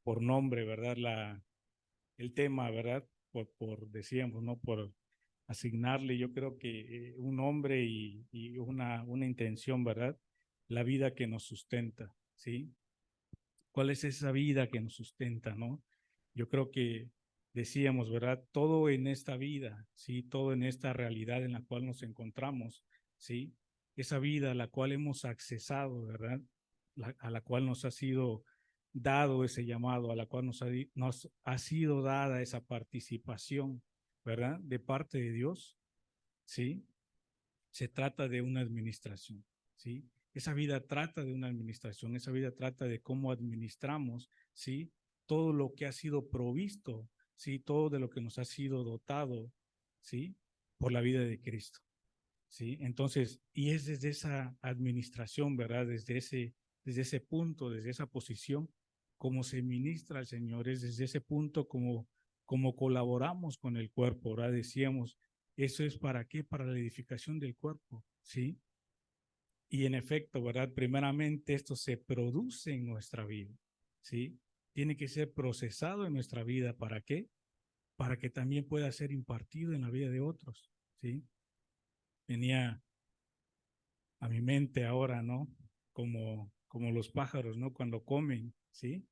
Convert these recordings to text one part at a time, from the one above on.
por nombre, ¿verdad? El tema, ¿verdad? Decíamos, ¿no? Por asignarle, yo creo que un nombre y una intención, ¿verdad? La vida que nos sustenta, ¿sí? ¿Cuál es esa vida que nos sustenta, no? Yo creo que decíamos, ¿verdad? Todo en esta vida, ¿sí? Todo en esta realidad en la cual nos encontramos, ¿sí? Esa vida a la cual hemos accesado, ¿verdad? A la cual nos ha sido dado ese llamado, a la cual nos ha sido dada esa participación, ¿verdad? De parte de Dios, ¿sí? Se trata de una administración, ¿sí? Esa vida trata de una administración, esa vida trata de cómo administramos, ¿sí? Todo lo que ha sido provisto, ¿sí? Todo de lo que nos ha sido dotado, ¿sí? Por la vida de Cristo, ¿sí? Entonces, y es desde esa administración, ¿verdad? Desde ese punto, desde esa posición, como se ministra al Señor, es desde ese punto como colaboramos con el cuerpo, ¿verdad? Decíamos, ¿eso es para qué? Para la edificación del cuerpo, ¿sí? Y en efecto, ¿verdad? Primeramente esto se produce en nuestra vida, ¿sí? Tiene que ser procesado en nuestra vida, ¿para qué? Para que también pueda ser impartido en la vida de otros, ¿sí? Venía a mi mente ahora, ¿no? Como los pájaros, ¿no? Cuando comen, ¿sí?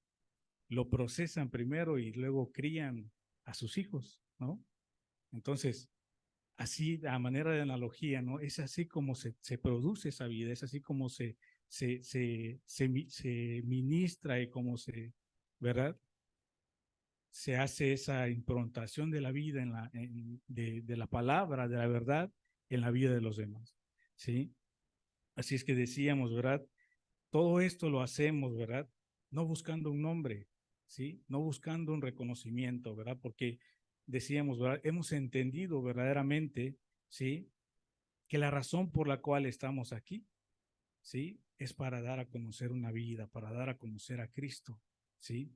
Lo procesan primero y luego crían a sus hijos, ¿no? Entonces, así, a manera de analogía, ¿no? Es así como se produce esa vida, es así como se ministra y como ¿verdad? Se hace esa improntación de la vida, de la palabra, de la verdad, en la vida de los demás, ¿sí? Así es que decíamos, ¿verdad? Todo esto lo hacemos, ¿verdad? No buscando un nombre, ¿sí? No buscando un reconocimiento, ¿verdad? Porque decíamos, ¿verdad? Hemos entendido verdaderamente, ¿sí? Que la razón por la cual estamos aquí, ¿sí? Es para dar a conocer una vida, para dar a conocer a Cristo, ¿sí?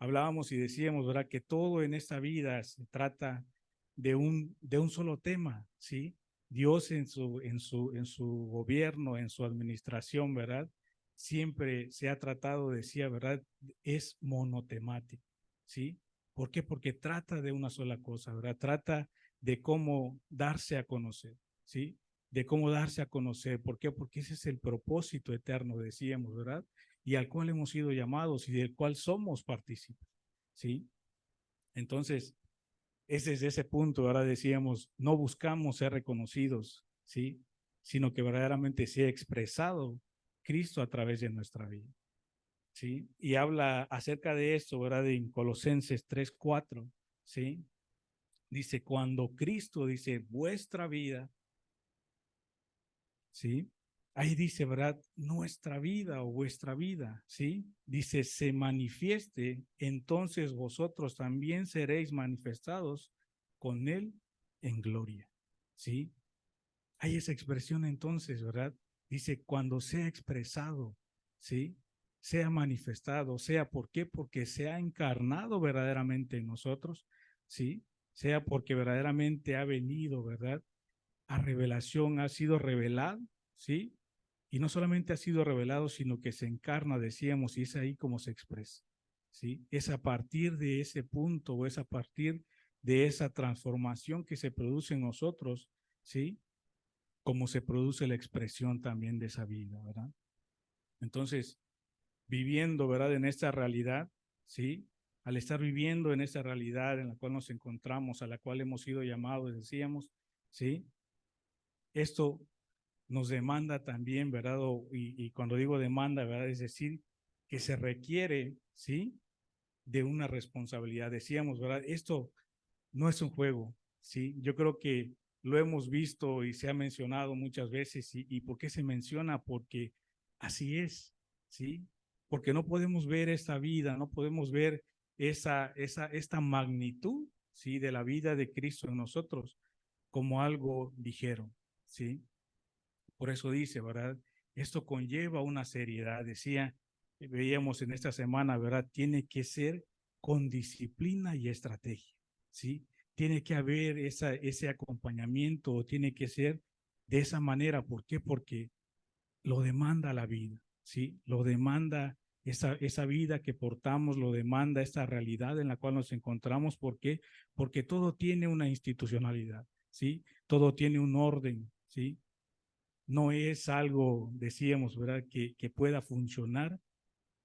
Hablábamos y decíamos, ¿verdad? Que todo en esta vida se trata de un solo tema, ¿sí? Dios en su gobierno, en su administración, ¿verdad? Siempre se ha tratado, decía, ¿verdad? Es monotemático, ¿sí? ¿Por qué? Porque trata de una sola cosa, ¿verdad? Trata de cómo darse a conocer, ¿sí? De cómo darse a conocer. ¿Por qué? Porque ese es el propósito eterno, decíamos, ¿verdad? Y al cual hemos sido llamados y del cual somos partícipes, ¿sí? Entonces, ese es ese punto, ahora decíamos, no buscamos ser reconocidos, ¿sí? Sino que verdaderamente se ha expresado Cristo a través de nuestra vida, ¿sí? Y habla acerca de esto, ¿verdad? En Colosenses 3:4, ¿sí? Dice, cuando Cristo dice, vuestra vida, ¿sí? Ahí dice, ¿verdad? Nuestra vida o vuestra vida, ¿sí? Dice, se manifieste, entonces vosotros también seréis manifestados con Él en gloria, ¿sí? Hay esa expresión entonces, ¿verdad? Dice, cuando sea expresado, ¿sí? Sea manifestado, sea, ¿por qué? Porque se ha encarnado verdaderamente en nosotros, ¿sí? Sea porque verdaderamente ha venido, ¿verdad? A revelación, ha sido revelado, ¿sí? Y no solamente ha sido revelado, sino que se encarna, decíamos, y es ahí como se expresa, ¿sí? Es a partir de ese punto o es a partir de esa transformación que se produce en nosotros, ¿sí? Como se produce la expresión también de esa vida, ¿verdad? Entonces, viviendo, ¿verdad? En esta realidad, ¿sí? Al estar viviendo en esta realidad en la cual nos encontramos, a la cual hemos sido llamados, decíamos, ¿sí? Esto nos demanda también, ¿verdad? Y cuando digo demanda, ¿verdad? Es decir, que se requiere, ¿sí? De una responsabilidad. Decíamos, ¿verdad? Esto no es un juego, ¿sí? Yo creo que lo hemos visto y se ha mencionado muchas veces. ¿Y por qué se menciona? Porque así es, ¿sí? Porque no podemos ver esta vida, no podemos ver esta magnitud, ¿sí? De la vida de Cristo en nosotros como algo ligero, ¿sí? Por eso dice, ¿verdad? Esto conlleva una seriedad. Decía, veíamos en esta semana, ¿verdad? Tiene que ser con disciplina y estrategia, ¿sí? Tiene que haber ese acompañamiento, o tiene que ser de esa manera. ¿Por qué? Porque lo demanda la vida, ¿sí? Lo demanda esa vida que portamos lo demanda esta realidad en la cual nos encontramos. ¿Por qué? Porque todo tiene una institucionalidad, ¿sí? Todo tiene un orden, ¿sí? No es algo, decíamos, ¿verdad?, que pueda funcionar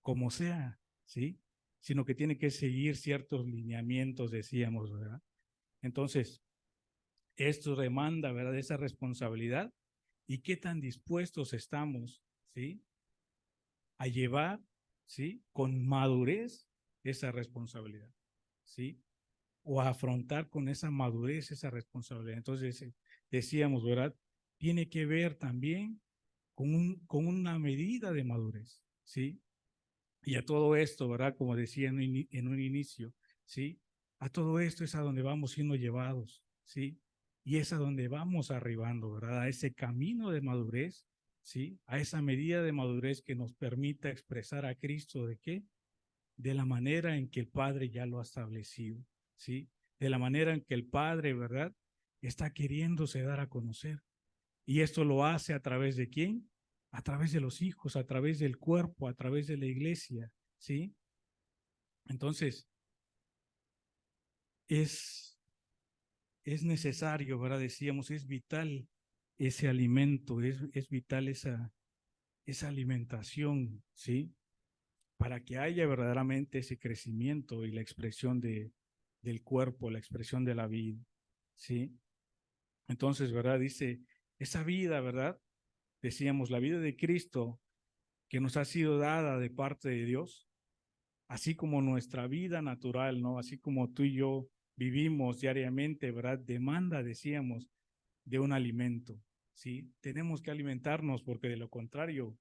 como sea, ¿sí? Sino que tiene que seguir ciertos lineamientos, decíamos, ¿verdad? Entonces, esto demanda, ¿verdad?, esa responsabilidad y qué tan dispuestos estamos, ¿sí?, a llevar, ¿sí?, con madurez esa responsabilidad, ¿sí? O a afrontar con esa madurez esa responsabilidad. Entonces, decíamos, ¿verdad?, tiene que ver también con una medida de madurez, ¿sí? Y a todo esto, ¿verdad?, como decía en un inicio, ¿sí? A todo esto es a donde vamos siendo llevados, ¿sí? Y es a donde vamos arribando, ¿verdad? A ese camino de madurez, ¿sí? A esa medida de madurez que nos permita expresar a Cristo, ¿de qué? De la manera en que el Padre ya lo ha establecido, ¿sí? De la manera en que el Padre, ¿verdad?, está queriéndose dar a conocer. Y esto lo hace a través de quién? A través de los hijos, a través del cuerpo, a través de la iglesia, ¿sí? Entonces, es, es necesario, ¿verdad? Decíamos, es vital ese alimento, es vital esa alimentación, ¿sí? Para que haya verdaderamente ese crecimiento y la expresión del cuerpo, la expresión de la vida, ¿sí? Entonces, ¿verdad? Dice, esa vida, ¿verdad? Decíamos, la vida de Cristo que nos ha sido dada de parte de Dios, así como nuestra vida natural, ¿no? Así como tú y yo vivimos diariamente, ¿verdad? Demanda, decíamos, de un alimento, ¿sí? Tenemos que alimentarnos porque de lo contrario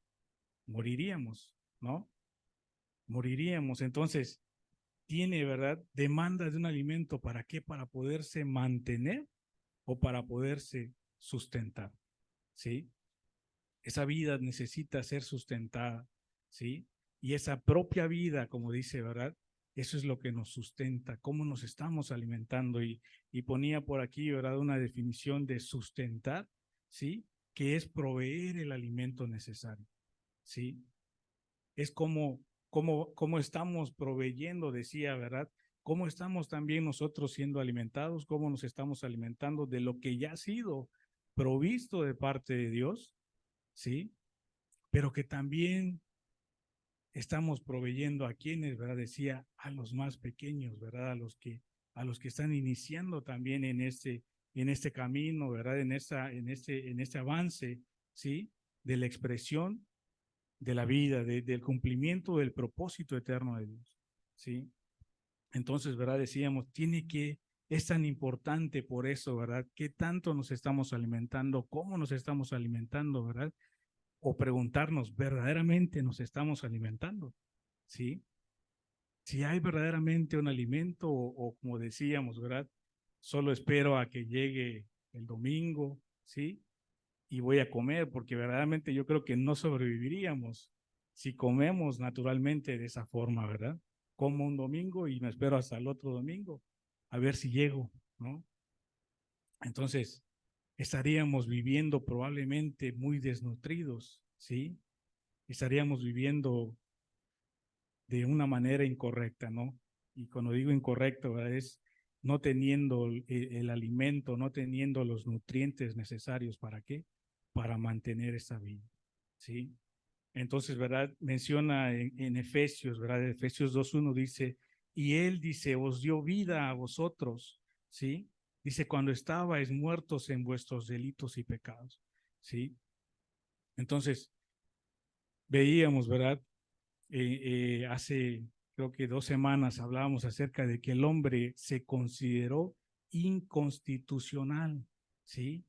moriríamos, ¿no? Moriríamos. Entonces, tiene, ¿verdad? Demanda de un alimento. ¿Para qué? Para poderse mantener o para poderse sustentar, ¿sí? Esa vida necesita ser sustentada, ¿sí? Y esa propia vida, como dice, ¿verdad? Eso es lo que nos sustenta, cómo nos estamos alimentando. Y ponía por aquí, ¿verdad?, una definición de sustentar, ¿sí? Que es proveer el alimento necesario, ¿sí? Es como estamos proveyendo, decía, ¿verdad? Cómo estamos también nosotros siendo alimentados, cómo nos estamos alimentando de lo que ya ha sido provisto de parte de Dios, ¿sí? Pero que también estamos proveyendo a quienes, ¿verdad? Decía, a los más pequeños, ¿verdad? A los que están iniciando también en este camino, ¿verdad? En este avance, ¿sí? De la expresión de la vida, del cumplimiento del propósito eterno de Dios, ¿sí? Entonces, ¿verdad? Decíamos, es tan importante por eso, ¿verdad? ¿Qué tanto nos estamos alimentando? ¿Cómo nos estamos alimentando, verdad? O preguntarnos, ¿verdaderamente nos estamos alimentando? ¿Sí? Si hay verdaderamente un alimento o como decíamos, ¿verdad? Solo espero a que llegue el domingo, ¿sí? Y voy a comer, porque verdaderamente yo creo que no sobreviviríamos si comemos naturalmente de esa forma, ¿verdad? Como un domingo y me espero hasta el otro domingo a ver si llego, ¿no? Entonces, estaríamos viviendo probablemente muy desnutridos, ¿sí? Estaríamos viviendo de una manera incorrecta, ¿no? Y cuando digo incorrecto, ¿verdad?, es no teniendo el alimento, no teniendo los nutrientes necesarios. ¿Para qué? Para mantener esa vida, ¿sí? Entonces, ¿verdad? Menciona en Efesios, ¿verdad? Efesios 2:1 dice, y Él dice, os dio vida a vosotros, ¿sí? Dice, cuando estabais muertos en vuestros delitos y pecados, ¿sí? Entonces, veíamos, ¿verdad? Hace creo que 2 semanas hablábamos acerca de que el hombre se consideró inconstitucional, ¿sí?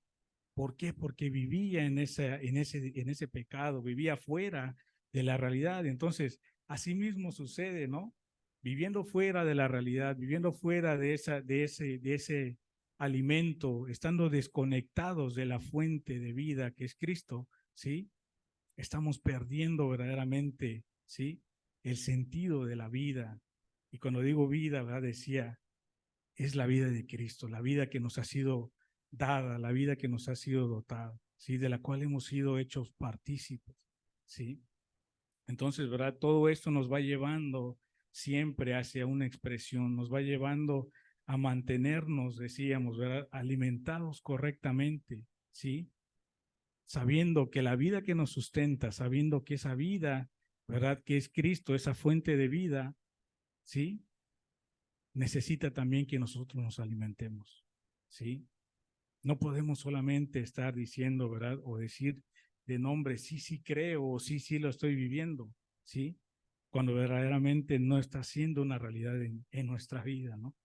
¿Por qué? Porque vivía en ese pecado, vivía fuera de la realidad. Entonces, así mismo sucede, ¿no? Viviendo fuera de la realidad, viviendo fuera de ese alimento, estando desconectados de la fuente de vida que es Cristo, ¿sí? Estamos perdiendo verdaderamente, ¿sí?, el sentido de la vida. Y cuando digo vida, ¿verdad?, decía, es la vida de Cristo, la vida que nos ha sido dada, la vida que nos ha sido dotada, ¿sí?, de la cual hemos sido hechos partícipes, ¿sí? Entonces, ¿verdad? Todo esto nos va llevando siempre hacia una expresión, nos va llevando a mantenernos, decíamos, ¿verdad? Alimentados correctamente, ¿sí? Sabiendo que la vida que nos sustenta, sabiendo que esa vida, ¿verdad? Que es Cristo, esa fuente de vida, ¿sí? Necesita también que nosotros nos alimentemos, ¿sí? No podemos solamente estar diciendo, ¿verdad? O decir de nombre, sí, sí creo, o sí, sí lo estoy viviendo, ¿sí? Cuando verdaderamente no está siendo una realidad en nuestra vida, ¿no?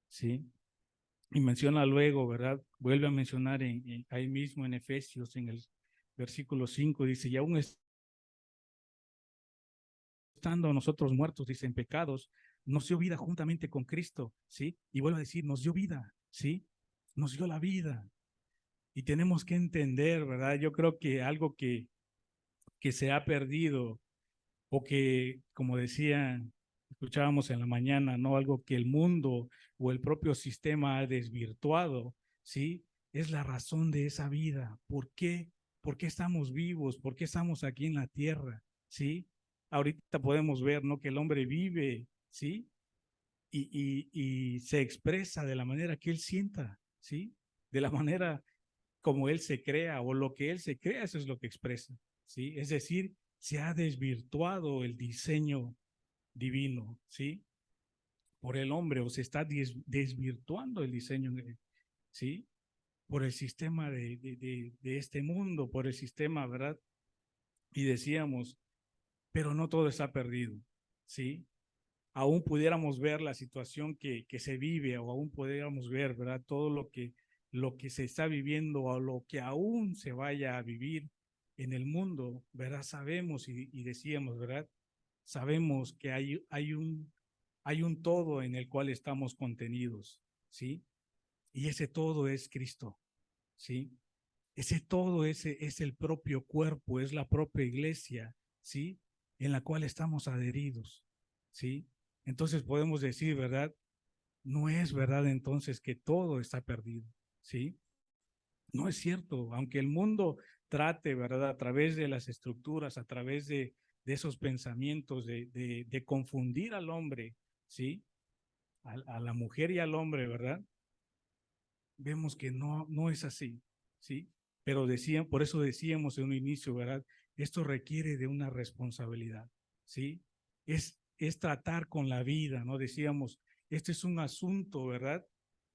¿Sí? Y menciona luego, ¿verdad? Vuelve a mencionar ahí mismo en Efesios, en el versículo 5, dice, y aún estando nosotros muertos, dice, en pecados, nos dio vida juntamente con Cristo, ¿sí? Y vuelve a decir, nos dio vida, ¿sí? Nos dio la vida. Y tenemos que entender, ¿verdad? Yo creo que algo que se ha perdido o que, como decía, escuchábamos en la mañana, ¿no? Algo que el mundo o el propio sistema ha desvirtuado, ¿sí? Es la razón de esa vida. ¿Por qué? ¿Por qué estamos vivos? ¿Por qué estamos aquí en la tierra? ¿Sí? Ahorita podemos ver, ¿no? Que el hombre vive, ¿sí? Y se expresa de la manera que él sienta, ¿sí? De la manera como él se crea o lo que él se crea, eso es lo que expresa, ¿sí? Es decir, se ha desvirtuado el diseño divino, ¿sí? Por el hombre, o se está desvirtuando el diseño, ¿sí? Por el sistema de este mundo, por el sistema, ¿verdad? Y decíamos, pero no todo está perdido, ¿sí? Aún pudiéramos ver la situación que se vive, o aún pudiéramos ver, ¿verdad? Todo lo que se está viviendo o lo que aún se vaya a vivir en el mundo, ¿verdad? Sabemos y decíamos, ¿verdad? Sabemos que hay un todo en el cual estamos contenidos, ¿sí? Y ese todo es Cristo, ¿sí? Ese todo es el propio cuerpo, es la propia iglesia, ¿sí? En la cual estamos adheridos, ¿sí? Entonces podemos decir, ¿verdad? No es verdad entonces que todo está perdido, ¿sí? No es cierto, aunque el mundo trate, ¿verdad? A través de las estructuras, a través de esos pensamientos, de confundir al hombre, ¿sí? A la mujer y al hombre, ¿verdad? Vemos que no es así, ¿sí? Pero decían, por eso decíamos en un inicio, ¿verdad? Esto requiere de una responsabilidad, ¿sí? Es tratar con la vida, ¿no? Decíamos, este es un asunto, ¿verdad?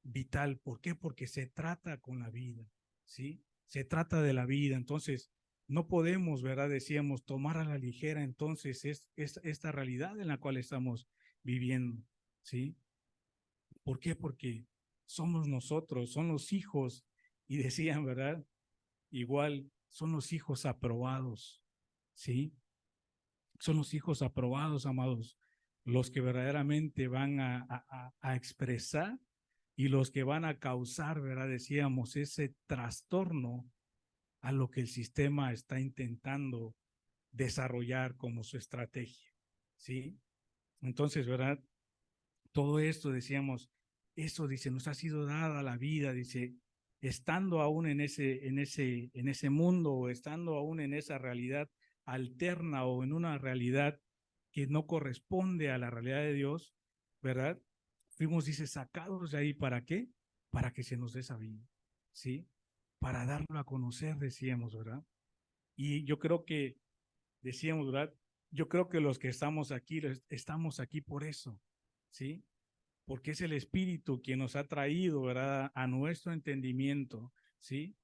Vital. ¿Por qué? Porque se trata con la vida, ¿sí? Se trata de la vida. Entonces, no podemos, ¿verdad? Decíamos, tomar a la ligera entonces es esta realidad en la cual estamos viviendo, ¿sí? ¿Por qué? Porque somos nosotros, son los hijos, y decían, ¿verdad? Igual son los hijos aprobados, ¿sí? Son los hijos aprobados, amados, los que verdaderamente van a expresar y los que van a causar, ¿verdad? Decíamos, ese trastorno a lo que el sistema está intentando desarrollar como su estrategia, ¿sí? Entonces, ¿verdad? Todo esto, decíamos, eso, dice, nos ha sido dada la vida, dice, estando aún en ese mundo o estando aún en esa realidad alterna o en una realidad que no corresponde a la realidad de Dios, ¿verdad? Fuimos, dice, sacados de ahí, ¿para qué? Para que se nos dé esa vida, ¿sí? Para darlo a conocer, decíamos, ¿verdad? Y yo creo que, decíamos, ¿verdad? Yo creo que los que estamos aquí por eso, ¿sí? Porque es el Espíritu quien nos ha traído, ¿verdad? A nuestro entendimiento, ¿sí?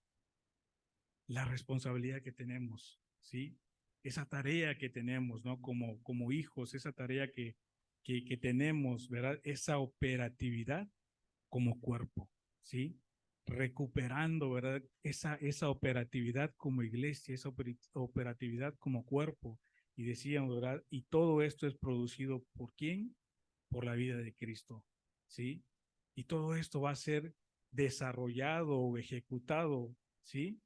La responsabilidad que tenemos, ¿sí? Esa tarea que tenemos, ¿no? Como hijos, esa tarea que tenemos, ¿verdad? Esa operatividad como cuerpo, ¿sí? Recuperando, ¿verdad? Esa operatividad como iglesia, esa operatividad como cuerpo. Y decíamos, ¿verdad? Y todo esto es producido ¿por quién? Por la vida de Cristo, ¿sí? Y todo esto va a ser desarrollado o ejecutado, ¿sí?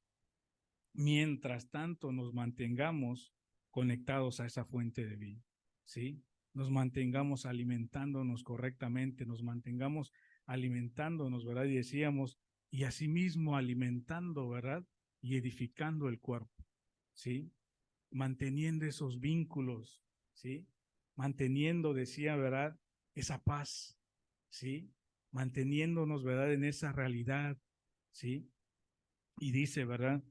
Mientras tanto nos mantengamos conectados a esa fuente de vida, ¿sí? Nos mantengamos alimentándonos correctamente, nos mantengamos alimentándonos, ¿verdad? Y decíamos, y asimismo alimentando, ¿verdad? Y edificando el cuerpo, ¿sí? manteniendo esos vínculos, ¿sí? Manteniendo, decía, ¿verdad? Esa paz, ¿sí? Manteniéndonos, ¿verdad? En esa realidad, ¿sí? Y dice, ¿verdad?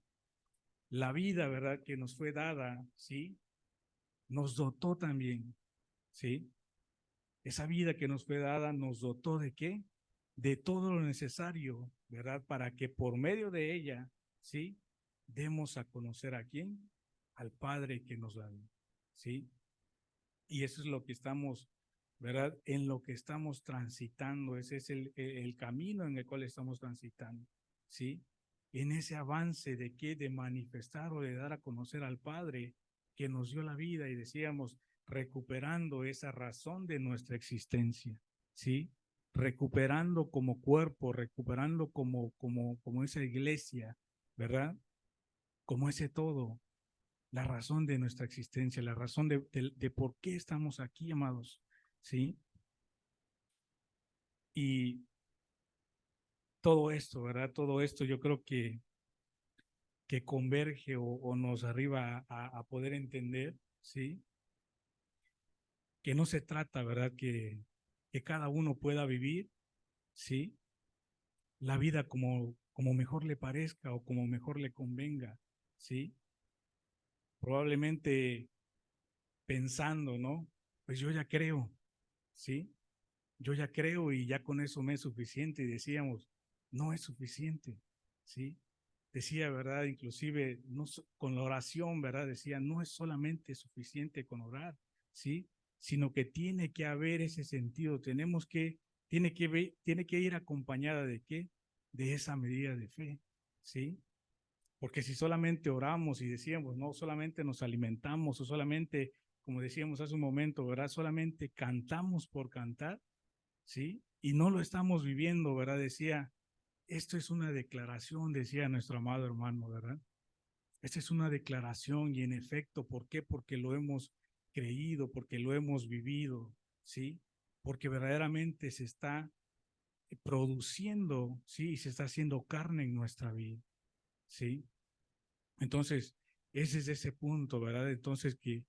La vida, ¿verdad? Que nos fue dada, ¿sí? Nos dotó también, ¿sí? Esa vida que nos fue dada nos dotó ¿de qué? De todo lo necesario, ¿verdad? Para que por medio de ella, ¿sí? Demos a conocer a quién, al Padre que nos da, ¿sí? Y eso es lo que estamos, ¿verdad? En lo que estamos transitando, ese es el camino en el cual estamos transitando, ¿sí? En ese avance de qué, de manifestar o de dar a conocer al Padre que nos dio la vida y decíamos, recuperando esa razón de nuestra existencia, ¿sí? Recuperando como cuerpo, recuperando como esa iglesia, ¿verdad? Como ese todo, la razón de nuestra existencia, la razón de por qué estamos aquí, amados, ¿sí? Y todo esto, ¿verdad? Todo esto yo creo que converge o nos arriba a poder entender, ¿sí? Que no se trata, ¿verdad? Que cada uno pueda vivir, ¿sí? La vida como mejor le parezca o como mejor le convenga, ¿sí? Probablemente pensando, ¿no? Pues yo ya creo, ¿sí? Yo ya creo y ya con eso me es suficiente. Y decíamos, no es suficiente, ¿sí? Decía, ¿verdad? Inclusive no, con la oración, ¿verdad? Decía, no es solamente suficiente con orar, ¿sí? Sino que tiene que haber ese sentido. Tiene que ir acompañada de qué? De esa medida de fe, ¿sí? Porque si solamente oramos y decíamos, no solamente nos alimentamos o solamente, como decíamos hace un momento, ¿verdad? Solamente cantamos por cantar, ¿sí? Y no lo estamos viviendo, ¿verdad? Decía, esto es una declaración, decía nuestro amado hermano, ¿verdad? Esta es una declaración y en efecto, ¿por qué? Porque lo hemos creído, porque lo hemos vivido, ¿sí? Porque verdaderamente se está produciendo, ¿sí? Y se está haciendo carne en nuestra vida, ¿sí? Entonces, ese es ese punto, ¿verdad? Entonces, que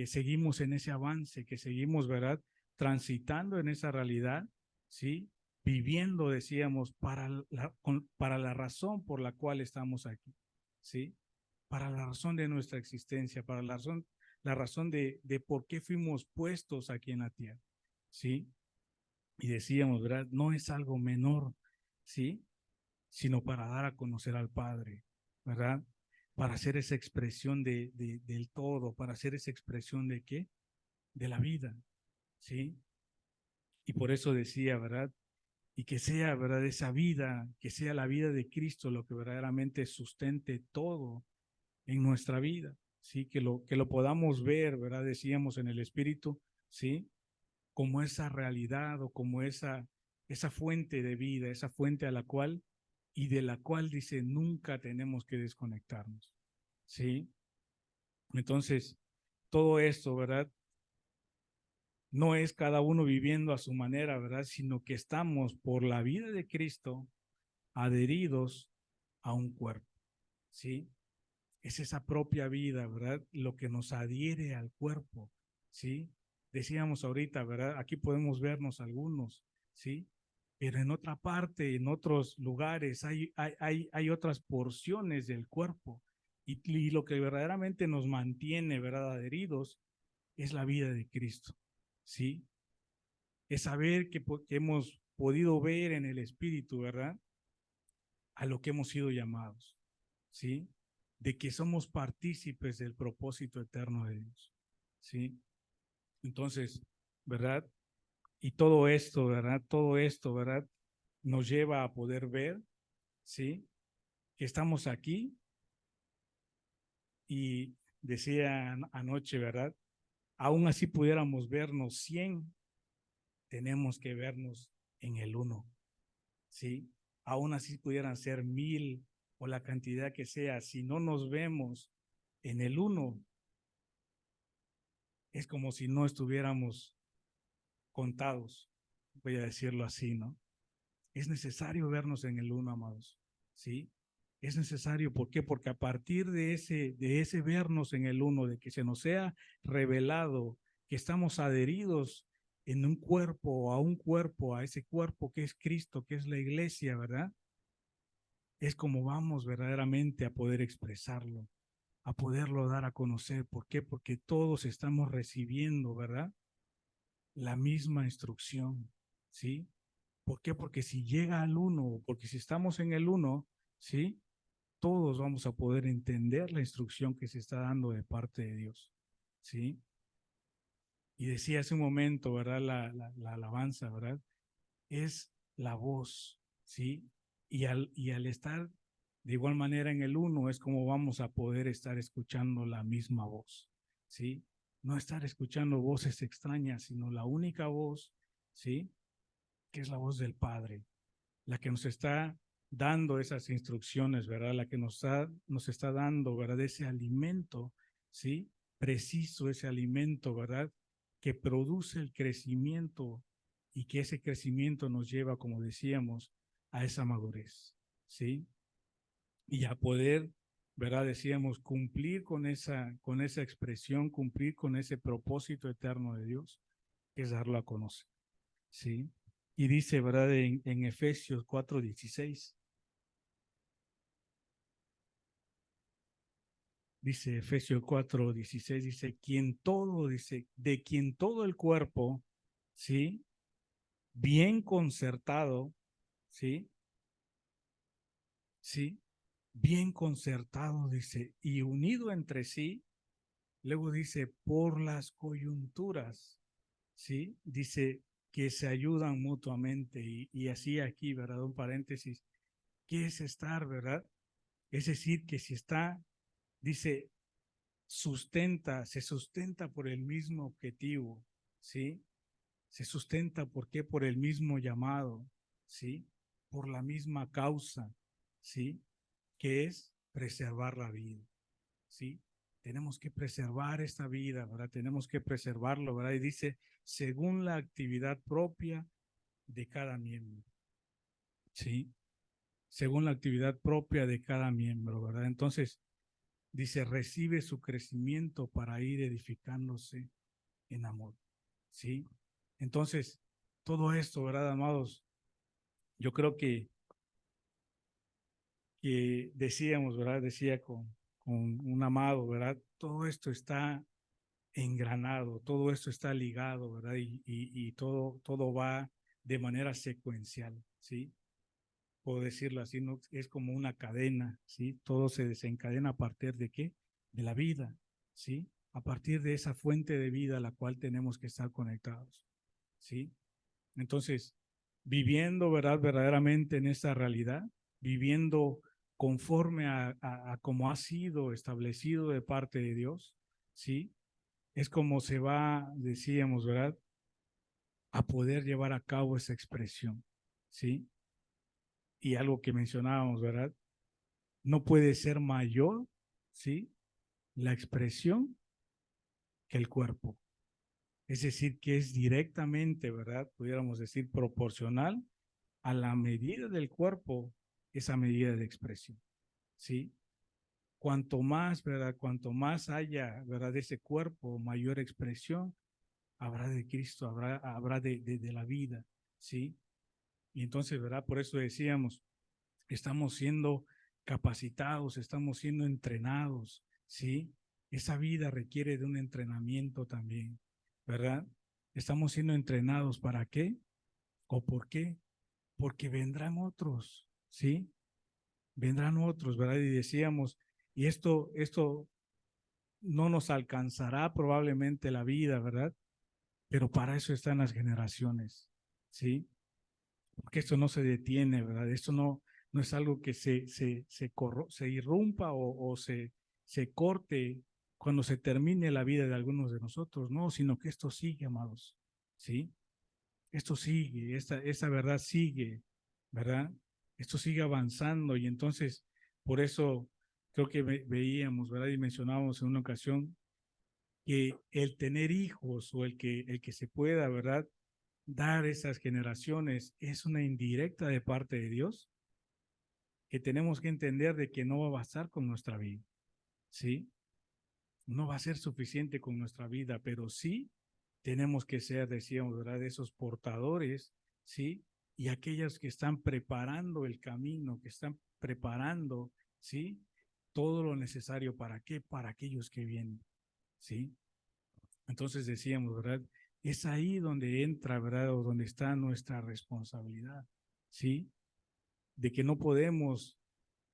seguimos en ese avance, que seguimos, ¿verdad? Transitando en esa realidad, ¿sí? Viviendo, decíamos, para la razón por la cual estamos aquí, ¿sí? Para la razón de nuestra existencia, para la razón de por qué fuimos puestos aquí en la tierra, ¿sí? Y decíamos, ¿verdad? No es algo menor, ¿sí? Sino para dar a conocer al Padre, ¿verdad? Para hacer esa expresión del todo, para hacer esa expresión de qué? De la vida, ¿sí? Y por eso decía, ¿verdad? Y que sea, ¿verdad? Esa vida, que sea la vida de Cristo lo que verdaderamente sustente todo en nuestra vida, ¿sí? Que lo podamos ver, ¿verdad? Decíamos en el Espíritu, ¿sí? Como esa realidad o como esa fuente de vida, esa fuente a la cual y de la cual dice nunca tenemos que desconectarnos, ¿sí? Entonces, todo esto, ¿verdad? No es cada uno viviendo a su manera, ¿verdad? Sino que estamos por la vida de Cristo adheridos a un cuerpo, ¿sí? Es esa propia vida, ¿verdad? Lo que nos adhiere al cuerpo, ¿sí? Decíamos ahorita, ¿verdad? Aquí podemos vernos algunos, ¿sí? Pero en otra parte, en otros lugares, hay otras porciones del cuerpo. Y lo que verdaderamente nos mantiene, ¿verdad? Adheridos es la vida de Cristo, ¿sí? Es saber que hemos podido ver en el Espíritu, ¿verdad? A lo que hemos sido llamados, ¿sí? De que somos partícipes del propósito eterno de Dios, ¿sí? Entonces, ¿verdad? Y todo esto, ¿verdad? Todo esto, ¿verdad? Nos lleva a poder ver, ¿sí? Que estamos aquí y decía anoche, ¿verdad? Aún así pudiéramos vernos 100, tenemos que vernos en el uno, ¿sí? Aún así pudieran ser 1000 o la cantidad que sea, si no nos vemos en el uno, es como si no estuviéramos contados, voy a decirlo así, ¿no? Es necesario vernos en el uno, amados, ¿sí? Es necesario, ¿por qué? Porque a partir de ese vernos en el uno, de que se nos sea revelado que estamos adheridos en un cuerpo, a ese cuerpo que es Cristo, que es la iglesia, ¿verdad? Es como vamos verdaderamente a poder expresarlo, a poderlo dar a conocer. ¿Por qué? Porque todos estamos recibiendo, ¿verdad? La misma instrucción, ¿sí? ¿Por qué? Porque si llega al uno, porque si estamos en el uno, ¿sí? Todos vamos a poder entender la instrucción que se está dando de parte de Dios, ¿sí? Y decía hace un momento, ¿verdad? La alabanza, ¿verdad? Es la voz, ¿sí? Y al estar de igual manera en el uno es como vamos a poder estar escuchando la misma voz, ¿sí? No estar escuchando voces extrañas, sino la única voz, ¿sí? Que es la voz del Padre, la que nos está dando esas instrucciones, ¿verdad? La que nos está dando, ¿verdad? Ese alimento, ¿sí? Preciso, ese alimento, ¿verdad? Que produce el crecimiento y que ese crecimiento nos lleva, como decíamos, a esa madurez, ¿sí? Y a poder, ¿verdad? Decíamos, cumplir con esa expresión, cumplir con ese propósito eterno de Dios, que es darlo a conocer, ¿sí? Y dice, ¿verdad? En Efesios 4:16, dice Efesios 4:16, dice, de quien todo el cuerpo, ¿sí? Bien concertado, ¿sí? ¿Sí? Bien concertado, dice, y unido entre sí, luego dice, por las coyunturas, ¿sí? Dice que se ayudan mutuamente y así aquí, ¿verdad? Un paréntesis, ¿qué es estar, verdad? Es decir, que si está, dice, se sustenta por el mismo objetivo, ¿sí? Se sustenta, ¿por qué? Por el mismo llamado, ¿sí? Por la misma causa, ¿sí? Que es preservar la vida, ¿sí? Tenemos que preservar esta vida, ¿verdad? Tenemos que preservarlo, ¿verdad? Y dice, según la actividad propia de cada miembro, ¿sí? Según la actividad propia de cada miembro, ¿verdad? Entonces, dice, recibe su crecimiento para ir edificándose en amor, ¿sí? Entonces, todo esto, ¿verdad, amados? Yo creo que decíamos, ¿verdad? Decía con un amado, ¿verdad? Todo esto está engranado, todo esto está ligado, ¿verdad? Y todo va de manera secuencial, ¿sí? Puedo decirlo así, ¿no? Es como una cadena, ¿sí? Todo se desencadena a partir de ¿qué? De la vida, ¿sí? A partir de esa fuente de vida a la cual tenemos que estar conectados, ¿sí? Entonces, viviendo, ¿verdad? Verdaderamente en esa realidad, viviendo conforme a como ha sido establecido de parte de Dios, ¿sí? Es como se va, decíamos, ¿verdad? A poder llevar a cabo esa expresión, ¿sí? Y algo que mencionábamos, ¿verdad? No puede ser mayor, ¿sí? La expresión que el cuerpo. Es decir, que es directamente, ¿verdad? Pudiéramos decir proporcional a la medida del cuerpo, esa medida de expresión, ¿sí? Cuanto más, ¿verdad? Cuanto más haya, ¿verdad? De ese cuerpo, mayor expresión habrá de Cristo, habrá de la vida, ¿sí? Y entonces, ¿verdad? Por eso decíamos, estamos siendo capacitados, estamos siendo entrenados, ¿sí? Esa vida requiere de un entrenamiento también, ¿verdad? Estamos siendo entrenados ¿para qué? ¿O por qué? Porque vendrán otros, ¿sí? Vendrán otros, ¿verdad? Y decíamos, y esto no nos alcanzará probablemente la vida, ¿verdad? Pero para eso están las generaciones, ¿sí? Porque esto no se detiene, ¿verdad? Esto no es algo que se irrumpa se corte cuando se termine la vida de algunos de nosotros, no, sino que esto sigue, amados, ¿sí? Esto sigue, esta verdad sigue, ¿verdad? Esto sigue avanzando y entonces, por eso creo que veíamos, ¿verdad? Y mencionábamos en una ocasión que el tener hijos o el que se pueda, ¿verdad? Dar esas generaciones es una indirecta de parte de Dios, que tenemos que entender de que no va a bastar con nuestra vida, ¿sí? No va a ser suficiente con nuestra vida, pero sí tenemos que ser, decíamos, ¿verdad? Esos portadores, ¿sí? Y aquellos que están preparando el camino, que están preparando, ¿sí? Todo lo necesario, ¿para qué? Para aquellos que vienen, ¿sí? Entonces decíamos, ¿verdad? Es ahí donde entra, ¿verdad? O donde está nuestra responsabilidad, ¿sí? De que no podemos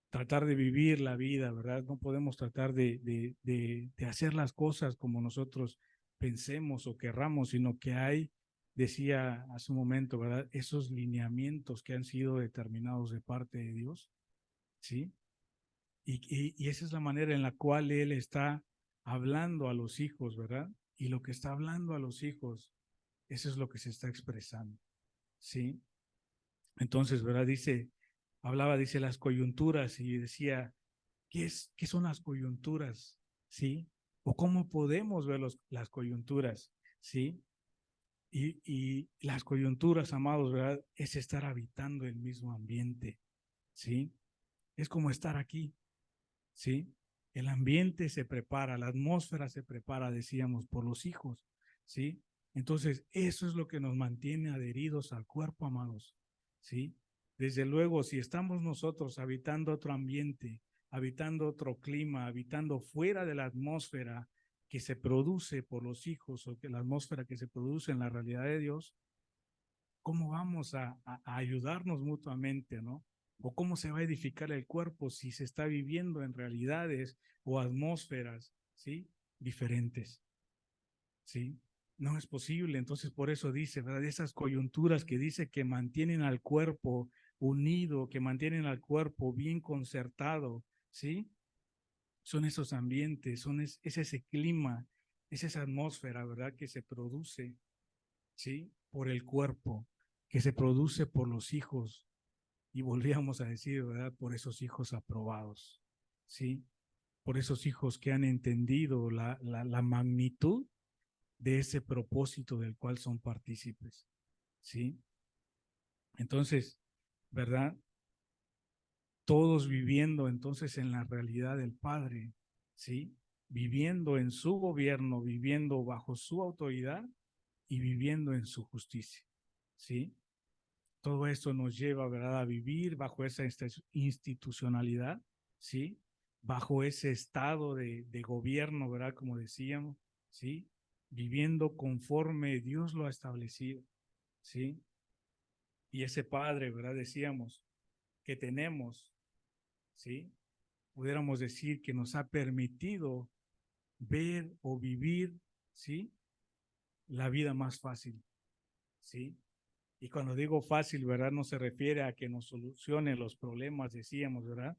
tratar de vivir la vida, ¿verdad? No podemos tratar de hacer las cosas como nosotros pensemos o querramos, sino que hay, decía hace un momento, ¿verdad? Esos lineamientos que han sido determinados de parte de Dios, ¿sí? Y esa es la manera en la cual Él está hablando a los hijos, ¿verdad? Y lo que está hablando a los hijos, eso es lo que se está expresando, ¿sí? Entonces, ¿verdad? Hablaba, dice, las coyunturas y decía, ¿qué son las coyunturas? ¿Sí? ¿O cómo podemos ver las coyunturas? ¿Sí? Y las coyunturas, amados, ¿verdad? Es estar habitando el mismo ambiente, ¿sí? Es como estar aquí, ¿sí? El ambiente se prepara, la atmósfera se prepara, decíamos, por los hijos, ¿sí? Entonces, eso es lo que nos mantiene adheridos al cuerpo, amados, ¿sí? Desde luego, si estamos nosotros habitando otro ambiente, habitando otro clima, habitando fuera de la atmósfera que se produce por los hijos o que la atmósfera que se produce en la realidad de Dios, ¿cómo vamos a ayudarnos mutuamente, no? ¿O cómo se va a edificar el cuerpo si se está viviendo en realidades o atmósferas, ¿sí? Diferentes, ¿sí? No es posible. Entonces, por eso dice, ¿verdad? Esas coyunturas que dice que mantienen al cuerpo unido, que mantienen al cuerpo bien concertado, ¿sí? Son esos ambientes, es ese clima, es esa atmósfera, ¿verdad? Que se produce, ¿sí? Por el cuerpo, que se produce por los hijos, y volvíamos a decir, ¿verdad? Por esos hijos aprobados, ¿sí? Por esos hijos que han entendido la magnitud de ese propósito del cual son partícipes, ¿sí? Entonces, ¿verdad? Todos viviendo entonces en la realidad del Padre, ¿sí? Viviendo en su gobierno, viviendo bajo su autoridad y viviendo en su justicia, ¿sí? Todo esto nos lleva, ¿verdad?, a vivir bajo esa institucionalidad, ¿sí? Bajo ese estado de gobierno, ¿verdad?, como decíamos, ¿sí? Viviendo conforme Dios lo ha establecido, ¿sí? Y ese Padre, ¿verdad?, decíamos, que tenemos, ¿sí? Pudiéramos decir que nos ha permitido ver o vivir, ¿sí? La vida más fácil, ¿sí? Y cuando digo fácil, ¿verdad? No se refiere a que nos solucione los problemas, decíamos, ¿verdad?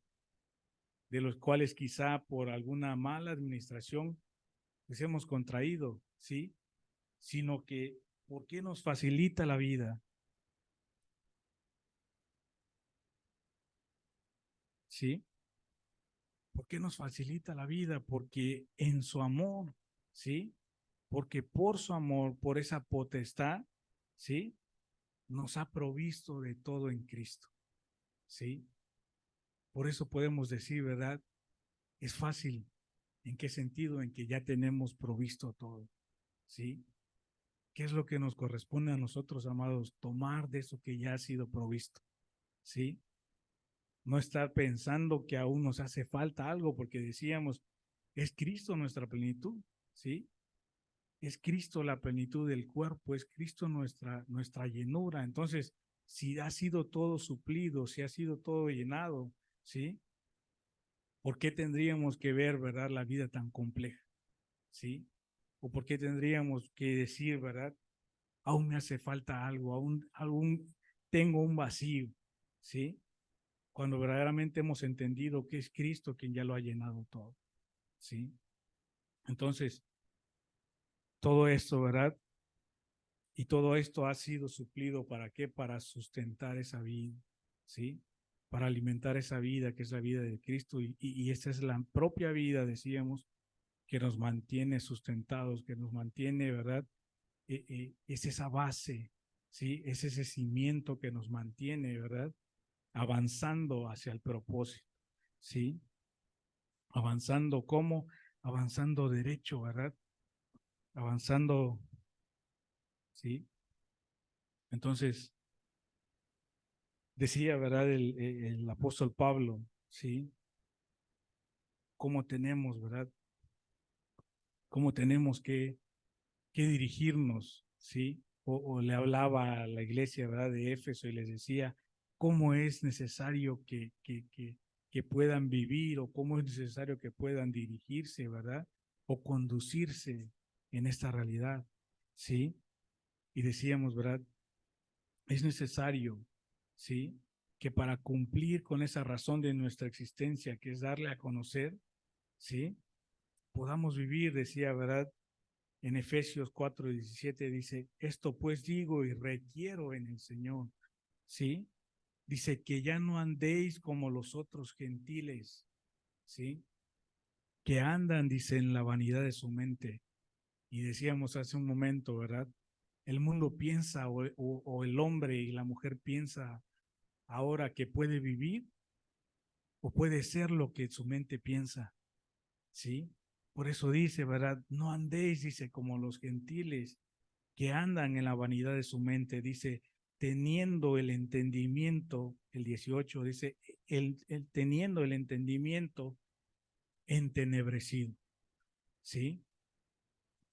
De los cuales quizá por alguna mala administración pues hemos contraído, ¿sí? Sino que, ¿por qué nos facilita la vida? ¿Sí? ¿Por qué nos facilita la vida? Porque en su amor, ¿sí? Porque por su amor, por esa potestad, ¿sí? Nos ha provisto de todo en Cristo, ¿sí? Por eso podemos decir, ¿verdad? Es fácil. ¿En qué sentido? En que ya tenemos provisto todo, ¿sí? ¿Qué es lo que nos corresponde a nosotros, amados? Tomar de eso que ya ha sido provisto, ¿sí? No estar pensando que aún nos hace falta algo, porque decíamos, es Cristo nuestra plenitud, ¿sí? Es Cristo la plenitud del cuerpo, es Cristo nuestra llenura. Entonces, si ha sido todo suplido, si ha sido todo llenado, ¿sí? ¿Por qué tendríamos que ver, verdad, la vida tan compleja? ¿Sí? ¿O por qué tendríamos que decir, verdad, aún me hace falta algo, aún tengo un vacío, ¿sí? Cuando verdaderamente hemos entendido que es Cristo quien ya lo ha llenado todo, ¿sí? Entonces, todo esto, ¿verdad? Y todo esto ha sido suplido, ¿para qué? Para sustentar esa vida, ¿sí? Para alimentar esa vida que es la vida de Cristo y esa es la propia vida, decíamos, que nos mantiene sustentados, que nos mantiene, ¿verdad? Es esa base, ¿sí? Es ese cimiento que nos mantiene, ¿verdad? avanzando hacia el propósito, ¿sí? Avanzando ¿cómo? Avanzando derecho, ¿verdad? Avanzando, ¿sí? Entonces, decía, ¿verdad? El apóstol Pablo, ¿sí? ¿Cómo tenemos, ¿verdad? ¿Cómo tenemos que dirigirnos, ¿sí? O le hablaba a la iglesia, ¿verdad? De Éfeso y les decía cómo es necesario que puedan vivir o cómo es necesario que puedan dirigirse, ¿verdad? O conducirse en esta realidad, ¿sí? Y decíamos, ¿verdad? Es necesario, ¿sí? Que para cumplir con esa razón de nuestra existencia, que es darle a conocer, ¿sí? Podamos vivir, decía, ¿verdad? En Efesios 4:17 dice, esto pues digo y requiero en el Señor, ¿sí? Dice que ya no andéis como los otros gentiles, ¿sí? Que andan, dice, en la vanidad de su mente. Y decíamos hace un momento, ¿verdad? El mundo piensa o el hombre y la mujer piensa ahora que puede vivir o puede ser lo que su mente piensa, ¿sí? Por eso dice, ¿verdad? No andéis, dice, como los gentiles que andan en la vanidad de su mente, dice, teniendo el entendimiento, el 18 dice, teniendo el entendimiento entenebrecido, ¿sí?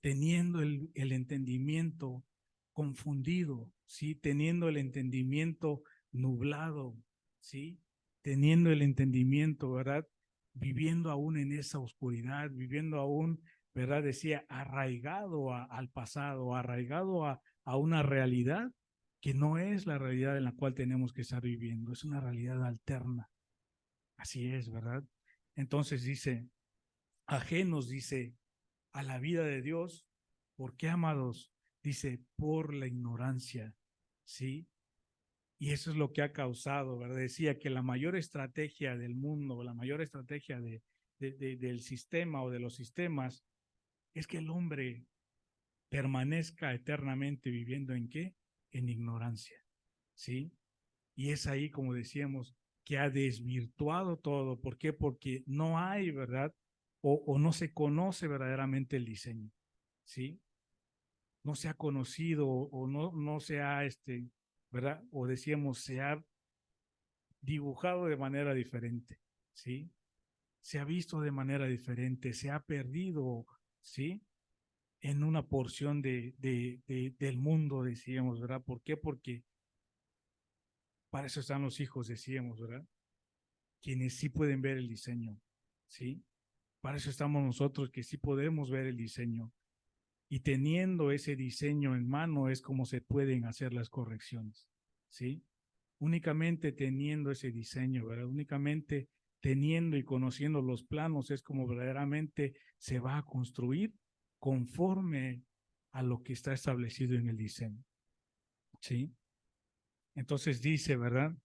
Teniendo el entendimiento confundido, ¿sí? Teniendo el entendimiento nublado, ¿sí? Teniendo el entendimiento, ¿verdad? Viviendo aún en esa oscuridad, viviendo aún, ¿verdad? Decía, arraigado al pasado, arraigado a una realidad que no es la realidad en la cual tenemos que estar viviendo, es una realidad alterna. Así es, ¿verdad? Entonces dice, ajenos, dice, a la vida de Dios. ¿Por qué, amados? Dice, por la ignorancia, ¿sí? Y eso es lo que ha causado, ¿verdad? Decía que la mayor estrategia del mundo, la mayor estrategia del sistema o de los sistemas, es que el hombre permanezca eternamente viviendo ¿en qué? En ignorancia, ¿sí? Y es ahí, como decíamos, que ha desvirtuado todo. ¿Por qué? Porque no hay, ¿verdad? O no se conoce verdaderamente el diseño, ¿sí? No se ha conocido o no se ha, ¿verdad? O decíamos, se ha dibujado de manera diferente, ¿sí? Se ha visto de manera diferente, se ha perdido, ¿sí? En una porción del mundo, decíamos, ¿verdad? ¿Por qué? Porque para eso están los hijos, decíamos, ¿verdad? Quienes sí pueden ver el diseño, ¿sí? Para eso estamos nosotros, que sí podemos ver el diseño. Y teniendo ese diseño en mano es como se pueden hacer las correcciones, ¿sí? Únicamente teniendo ese diseño, ¿verdad? Únicamente teniendo y conociendo los planos es como verdaderamente se va a construir conforme a lo que está establecido en el diseño, ¿sí? Entonces dice, ¿verdad?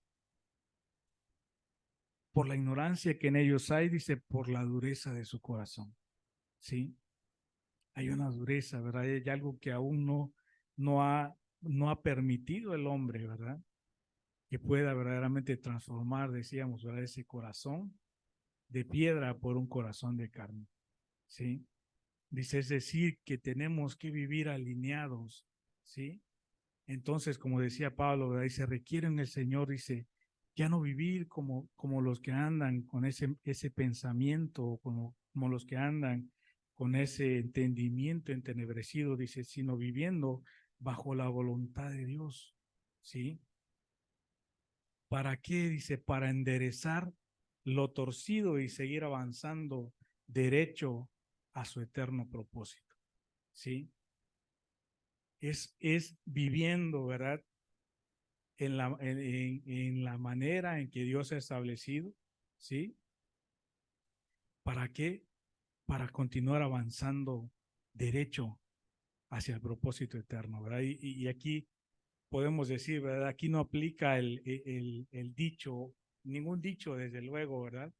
Por la ignorancia que en ellos hay, dice, por la dureza de su corazón, ¿sí? Hay una dureza, ¿verdad? Hay algo que aún no ha permitido el hombre, ¿verdad? Que pueda verdaderamente transformar, decíamos, ¿verdad? Ese corazón de piedra por un corazón de carne, ¿sí? Dice, es decir, que tenemos que vivir alineados, ¿sí? Entonces, como decía Pablo, ¿verdad? Dice, requiere en el Señor, dice, ya no vivir como los que andan con ese pensamiento, como los que andan con ese entendimiento entenebrecido, dice, sino viviendo bajo la voluntad de Dios, ¿sí? ¿Para qué? Dice, para enderezar lo torcido y seguir avanzando derecho a su eterno propósito, ¿sí? Es viviendo, ¿verdad? En la manera en que Dios ha establecido, ¿sí? ¿Para qué? Para continuar avanzando derecho hacia el propósito eterno, ¿verdad? Y aquí podemos decir, ¿verdad? Aquí no aplica el dicho, ningún dicho, desde luego, ¿verdad?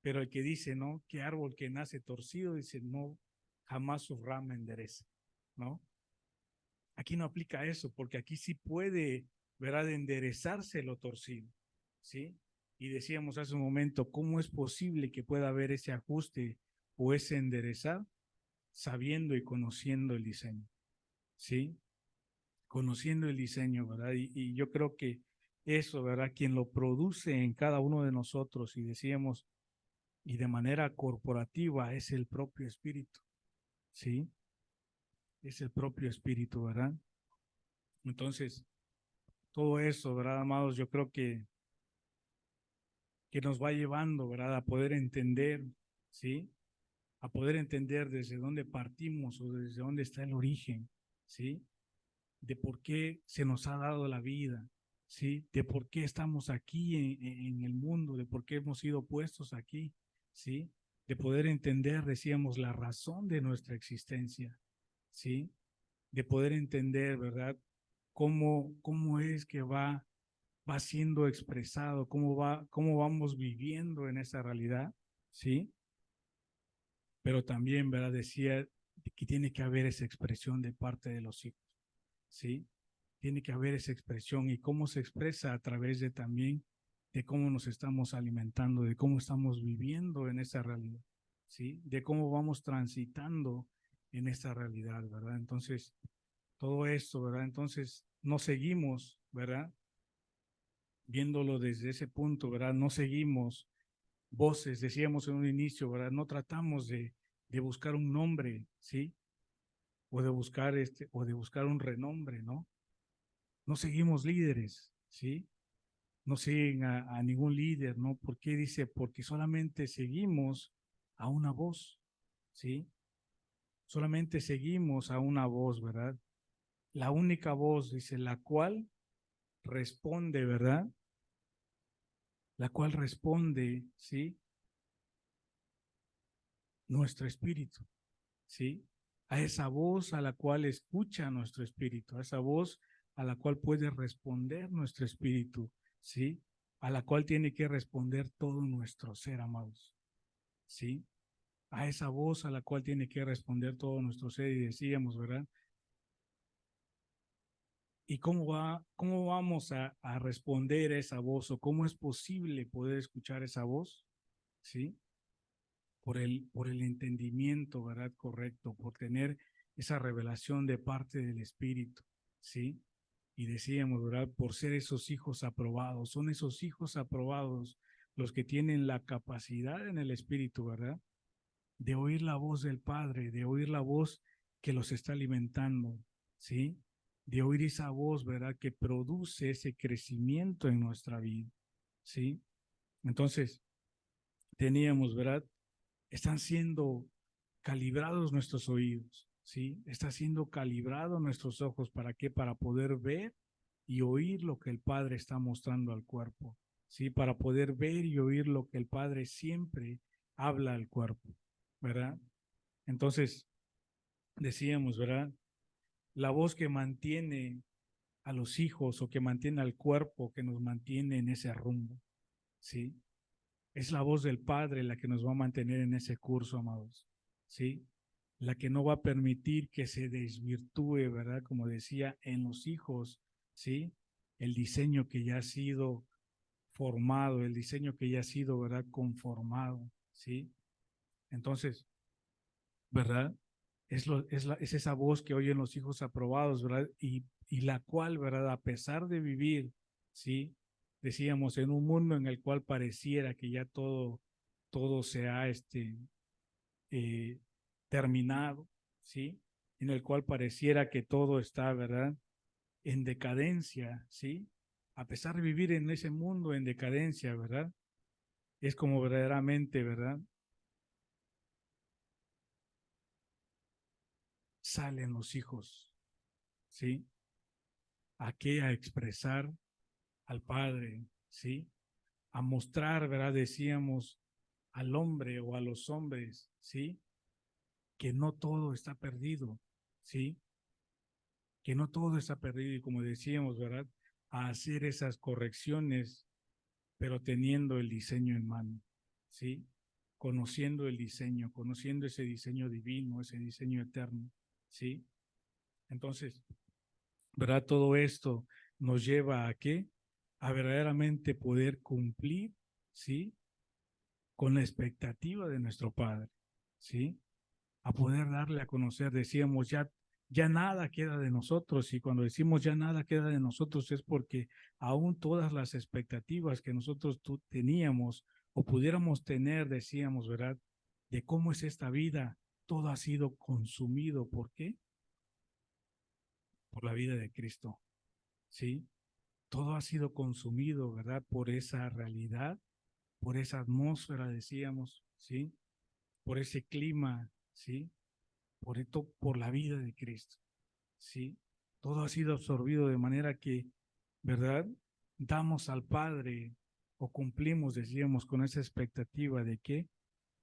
Pero el que dice, ¿no? Que árbol que nace torcido, dice, no, jamás su rama endereza, ¿no? Aquí no aplica eso, porque aquí sí puede, ¿verdad? Enderezarse lo torcido, ¿sí? Y decíamos hace un momento, ¿cómo es posible que pueda haber ese ajuste o ese enderezar sabiendo y conociendo el diseño? ¿Sí? Conociendo el diseño, ¿verdad? Y yo creo que eso, ¿verdad? Quien lo produce en cada uno de nosotros, y decíamos, y de manera corporativa, es el propio espíritu, ¿sí? Es el propio espíritu, ¿verdad? Entonces, todo eso, ¿verdad, amados? Yo creo que nos va llevando, ¿verdad? A poder entender, ¿sí? A poder entender desde dónde partimos o desde dónde está el origen, ¿sí? De por qué se nos ha dado la vida, ¿sí? De por qué estamos aquí en el mundo, de por qué hemos sido puestos aquí, ¿sí? De poder entender, decíamos, la razón de nuestra existencia, ¿sí? De poder entender, ¿verdad? Cómo es que va siendo expresado, cómo vamos viviendo en esa realidad, ¿sí? Pero también, ¿verdad? Decía que tiene que haber esa expresión de parte de los hijos, ¿sí? Tiene que haber esa expresión y cómo se expresa a través de también de cómo nos estamos alimentando, de cómo estamos viviendo en esa realidad, ¿sí? De cómo vamos transitando en esa realidad, ¿verdad? Entonces, todo esto, ¿verdad? Entonces, no seguimos, ¿verdad? Viéndolo desde ese punto, ¿verdad? No seguimos voces, decíamos en un inicio, ¿verdad? No tratamos de buscar un nombre, ¿sí? O de buscar un renombre, ¿no? No seguimos líderes, ¿sí? No siguen a ningún líder, ¿no? ¿Por qué dice? Porque solamente seguimos a una voz, ¿sí? Solamente seguimos a una voz, ¿verdad? La única voz, dice, la cual responde, ¿verdad? La cual responde, ¿sí? Nuestro espíritu, ¿sí? A esa voz a la cual escucha nuestro espíritu, a esa voz a la cual puede responder nuestro espíritu, ¿sí? A la cual tiene que responder todo nuestro ser, amados, ¿sí? A esa voz a la cual tiene que responder todo nuestro ser, y decíamos, ¿verdad? ¿Y cómo vamos a responder a esa voz, o cómo es posible poder escuchar esa voz? ¿Sí? Por el entendimiento, ¿verdad? Correcto, por tener esa revelación de parte del Espíritu, ¿sí? Y decíamos, ¿verdad? Por ser esos hijos aprobados, son esos hijos aprobados los que tienen la capacidad en el Espíritu, ¿verdad? De oír la voz del Padre, de oír la voz que los está alimentando, ¿sí? De oír esa voz, ¿verdad? Que produce ese crecimiento en nuestra vida, ¿sí? Entonces, teníamos, ¿verdad? Están siendo calibrados nuestros oídos, ¿sí? Está siendo calibrados nuestros ojos. ¿Para qué? Para poder ver y oír lo que el Padre está mostrando al cuerpo, ¿sí? Para poder ver y oír lo que el Padre siempre habla al cuerpo, ¿verdad? Entonces, decíamos, ¿verdad? La voz que mantiene a los hijos o que mantiene al cuerpo, que nos mantiene en ese rumbo, ¿sí? Es la voz del Padre la que nos va a mantener en ese curso, amados, ¿sí? La que no va a permitir que se desvirtúe, ¿verdad? Como decía, en los hijos, ¿sí? El diseño que ya ha sido formado, el diseño que ya ha sido, ¿verdad? Conformado, ¿sí? Entonces, ¿verdad? Es esa voz que oyen los hijos aprobados, ¿verdad? Y la cual, ¿verdad? A pesar de vivir, ¿sí? Decíamos, en un mundo en el cual pareciera que ya todo se ha eh, terminado, ¿sí? En el cual pareciera que todo está, ¿verdad? En decadencia, ¿sí? A pesar de vivir en ese mundo en decadencia, ¿verdad? Es como verdaderamente, ¿verdad? Salen los hijos, ¿sí? ¿A qué? A expresar al Padre, ¿sí? A mostrar, ¿verdad? Decíamos al hombre o a los hombres, ¿sí? Que no todo está perdido, ¿sí? Que no todo está perdido, y como decíamos, ¿verdad? A hacer esas correcciones, pero teniendo el diseño en mano, ¿sí? Conociendo el diseño, conociendo ese diseño divino, ese diseño eterno, ¿sí? Entonces, ¿verdad? Todo esto nos lleva a qué? a verdaderamente poder cumplir, ¿sí? Con la expectativa de nuestro Padre, ¿sí? A poder darle a conocer, decíamos, ya nada queda de nosotros, y cuando decimos ya nada queda de nosotros es porque aún todas las expectativas que nosotros teníamos o pudiéramos tener, decíamos, ¿verdad? De cómo es esta vida, todo ha sido consumido. ¿Por qué? Por la vida de Cristo, ¿sí? Todo ha sido consumido, ¿verdad? Por esa realidad, por esa atmósfera, decíamos, ¿sí? Por ese clima, ¿sí? Por esto, por la vida de Cristo, ¿sí? Todo ha sido absorbido de manera que, ¿verdad? Damos al Padre o cumplimos, decíamos, con esa expectativa de qué?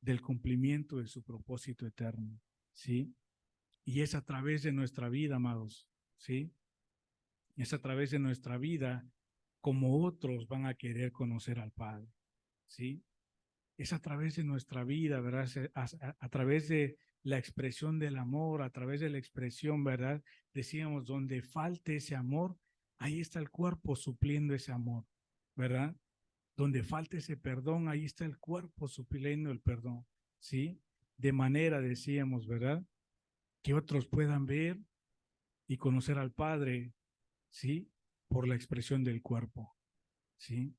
Del cumplimiento de su propósito eterno, ¿sí? Y es a través de nuestra vida, amados, ¿sí? Es a través de nuestra vida como otros van a querer conocer al Padre, ¿sí? Es a través de nuestra vida, ¿verdad? A través de la expresión del amor, a través de la expresión, ¿verdad? Decíamos, donde falte ese amor, ahí está el cuerpo supliendo ese amor, ¿verdad? Donde falte ese perdón, ahí está el cuerpo supliendo el perdón, ¿sí? De manera, decíamos, ¿verdad? Que otros puedan ver y conocer al Padre, ¿sí? Por la expresión del cuerpo, ¿sí?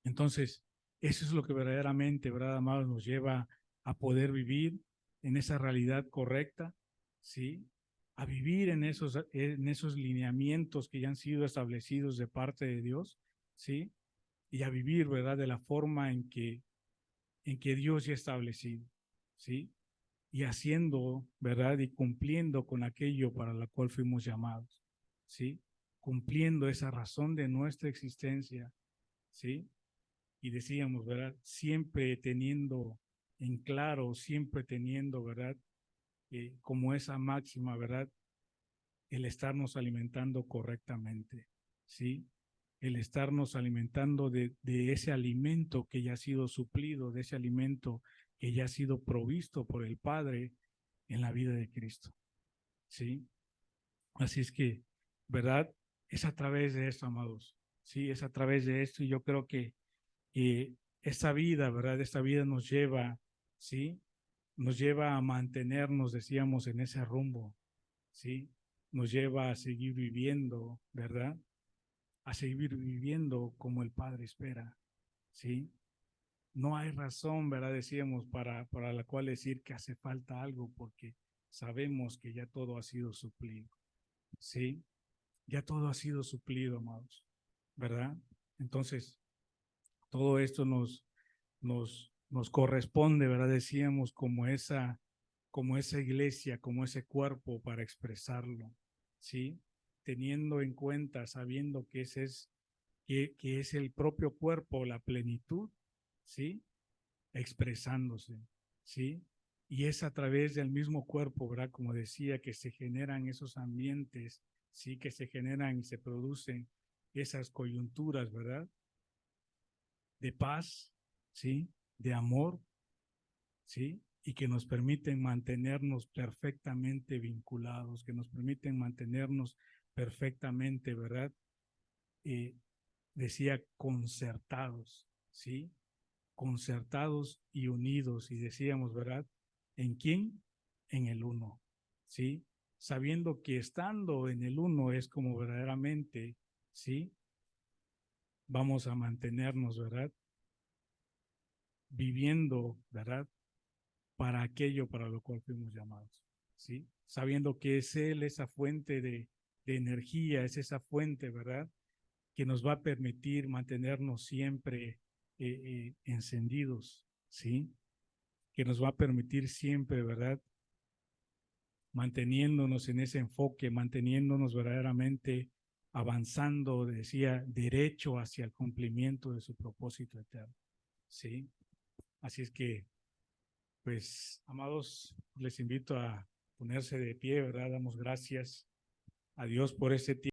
Entonces, eso es lo que verdaderamente, ¿verdad, amados? Nos lleva a poder vivir en esa realidad correcta, ¿sí? A vivir en esos lineamientos que ya han sido establecidos de parte de Dios, ¿sí? Y a vivir, ¿verdad? De la forma en que Dios ya ha establecido, ¿sí? Y haciendo, ¿verdad? Y cumpliendo con aquello para la cual fuimos llamados, ¿sí? Cumpliendo esa razón de nuestra existencia, ¿sí? Y decíamos, ¿verdad? Siempre teniendo en claro, siempre teniendo, ¿verdad? Como esa máxima, ¿verdad? El estarnos alimentando correctamente, ¿sí? El estarnos alimentando de ese alimento que ya ha sido suplido, de ese alimento que ya ha sido provisto por el Padre en la vida de Cristo, ¿sí? Así es que, ¿verdad? Es a través de esto, amados, ¿sí? Es a través de esto, y yo creo que esta vida, ¿verdad? Esta vida nos lleva, ¿sí? Nos lleva a mantenernos, decíamos, en ese rumbo, ¿sí? Nos lleva a seguir viviendo, ¿verdad? A seguir viviendo como el Padre espera, ¿sí? No hay razón, ¿verdad? Decíamos, para la cual decir que hace falta algo, porque sabemos que ya todo ha sido suplido, ¿sí? Ya todo ha sido suplido, amados, ¿verdad? Entonces, todo esto nos corresponde, ¿verdad? Decíamos, como esa iglesia, como ese cuerpo para expresarlo, ¿sí? Teniendo en cuenta, sabiendo que que es el propio cuerpo, la plenitud, ¿sí? Expresándose, ¿sí? Y es a través del mismo cuerpo, ¿verdad? Como decía, que se generan esos ambientes, ¿sí? Que se generan y se producen esas coyunturas, ¿verdad? De paz, ¿sí? De amor, ¿sí? Y que nos permiten mantenernos perfectamente vinculados, que nos permiten mantenernos perfectamente, ¿verdad? Eh, Decía concertados, ¿sí? Concertados y unidos, y decíamos, ¿verdad? ¿En quién? En el uno, ¿sí? Sabiendo que estando en el uno es como verdaderamente, ¿sí? Vamos a mantenernos, ¿verdad? Viviendo, ¿verdad? Para aquello para lo cual fuimos llamados, ¿sí? Sabiendo que es Él esa fuente de energía, es esa fuente, ¿verdad? Que nos va a permitir mantenernos siempre encendidos, ¿sí? Que nos va a permitir siempre, ¿verdad? Manteniéndonos en ese enfoque, manteniéndonos verdaderamente avanzando, decía, derecho hacia el cumplimiento de su propósito eterno, ¿sí? Así es que, pues, amados, les invito a ponerse de pie, ¿verdad? Damos gracias a Dios por ese tiempo.